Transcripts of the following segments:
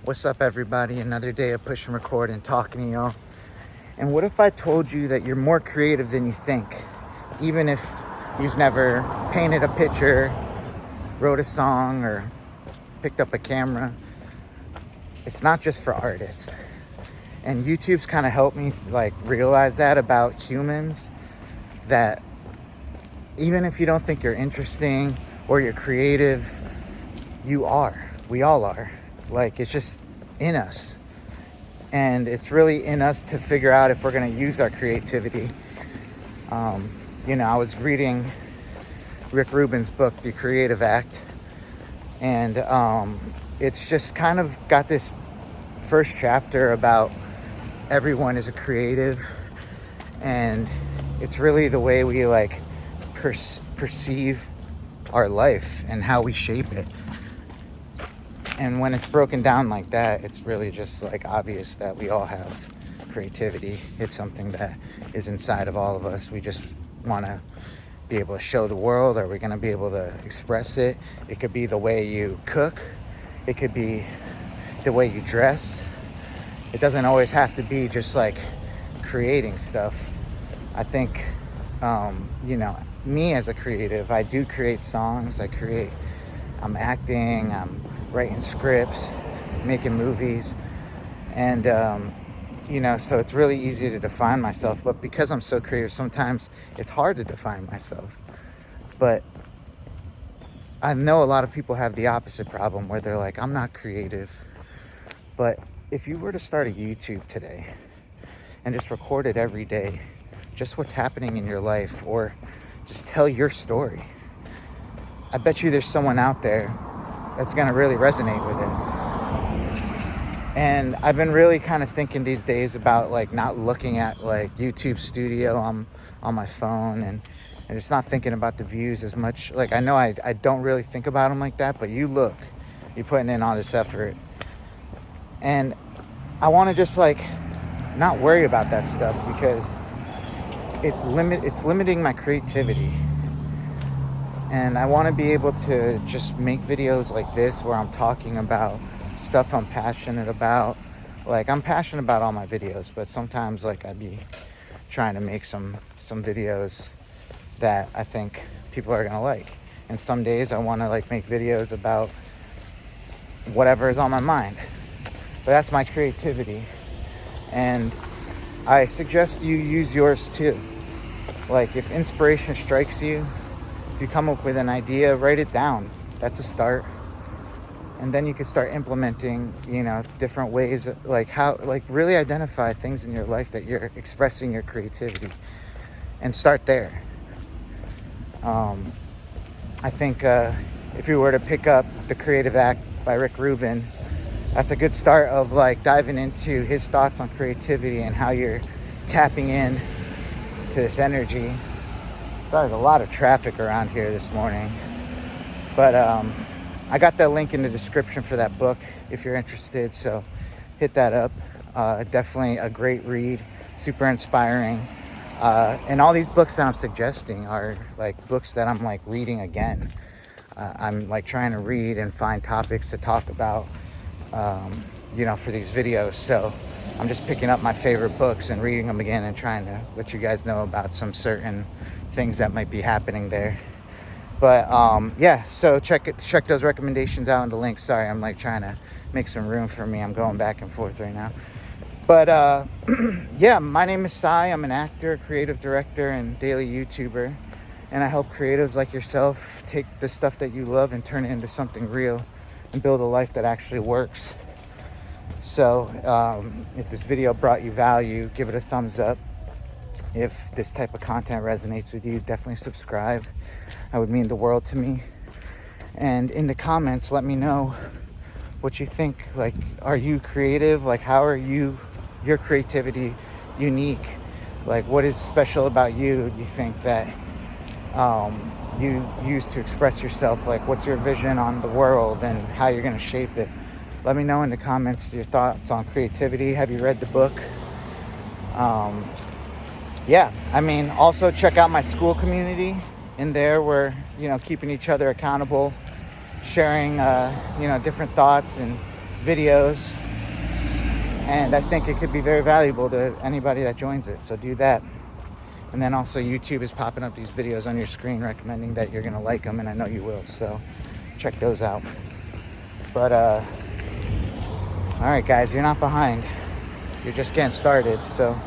What's up, everybody? Another day of push and record and talking to y'all. And what if I told you that you're more creative than you think? Even if you've never painted a picture, wrote a song, or picked up a camera, it's not just for artists. And YouTube's kind of helped me realize that about humans, that even if you don't think you're interesting or you're creative, you are. We all are. It's just in us. And it's really in us to figure out if we're going to use our creativity. I was reading Rick Rubin's book, The Creative Act. And it's just kind of got this first chapter about everyone is a creative. And it's really the way we perceive our life and how we shape it. And when it's broken down like that, it's really just obvious that we all have creativity. It's something that is inside of all of us. We just want to be able to show the world. Are we going to be able to express it? It could be the way you cook. It could be the way you dress. It doesn't always have to be just creating stuff. I think, me as a creative, I do create songs. I'm acting, I'm writing scripts, making movies. And, so it's really easy to define myself. But because I'm so creative, sometimes it's hard to define myself. But I know a lot of people have the opposite problem where they're I'm not creative. But if you were to start a YouTube today and just record it every day, just what's happening in your life, or just tell your story, I bet you there's someone out there that's going to really resonate with it. And I've been really kind of thinking these days about not looking at YouTube Studio on my phone and just not thinking about the views as much. I know I don't really think about them like that, but you're putting in all this effort. And I want to just not worry about that stuff because it's limiting my creativity. And I want to be able to just make videos like this where I'm talking about stuff I'm passionate about. I'm passionate about all my videos, but sometimes I'd be trying to make some videos that I think people are going to like. And some days I want to make videos about whatever is on my mind. But that's my creativity. And I suggest you use yours too. If inspiration strikes you, if you come up with an idea, write it down. That's a start. And then you can start implementing, different ways, really identify things in your life that you're expressing your creativity and start there. I think if you were to pick up The Creative Act by Rick Rubin, that's a good start of diving into his thoughts on creativity and how you're tapping in to this energy. So there's a lot of traffic around here this morning. But I got that link in the description for that book if you're interested. So hit that up. Definitely a great read. Super inspiring. And all these books that I'm suggesting are books that I'm reading again. I'm trying to read and find topics to talk about, for these videos. So I'm just picking up my favorite books and reading them again and trying to let you guys know about some certain things that might be happening there. But so check those recommendations out in the link. Sorry, I'm trying to make some room for me. I'm going back and forth right now. But my name is Sai. I'm an actor, creative director, and daily YouTuber. And I help creatives like yourself take the stuff that you love and turn it into something real and build a life that actually works. So if this video brought you value, give it a thumbs up. If this type of content resonates with you, definitely subscribe. That would mean the world to me. And in the comments, let me know what you think. Are you creative? How are your creativity unique? What is special about you think that you use to express yourself? What's your vision on the world and how you're going to shape it? Let me know in the comments your thoughts on creativity. Have you read the book? Also check out my school community. In there, we're, keeping each other accountable, sharing, different thoughts and videos, and I think it could be very valuable to anybody that joins it. So do that. And then also YouTube is popping up these videos on your screen recommending that you're gonna like them, and I know you will, so check those out. But all right guys, you're not behind, you're just getting started. So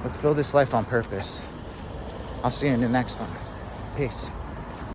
let's build this life on purpose. I'll see you in the next one. Peace.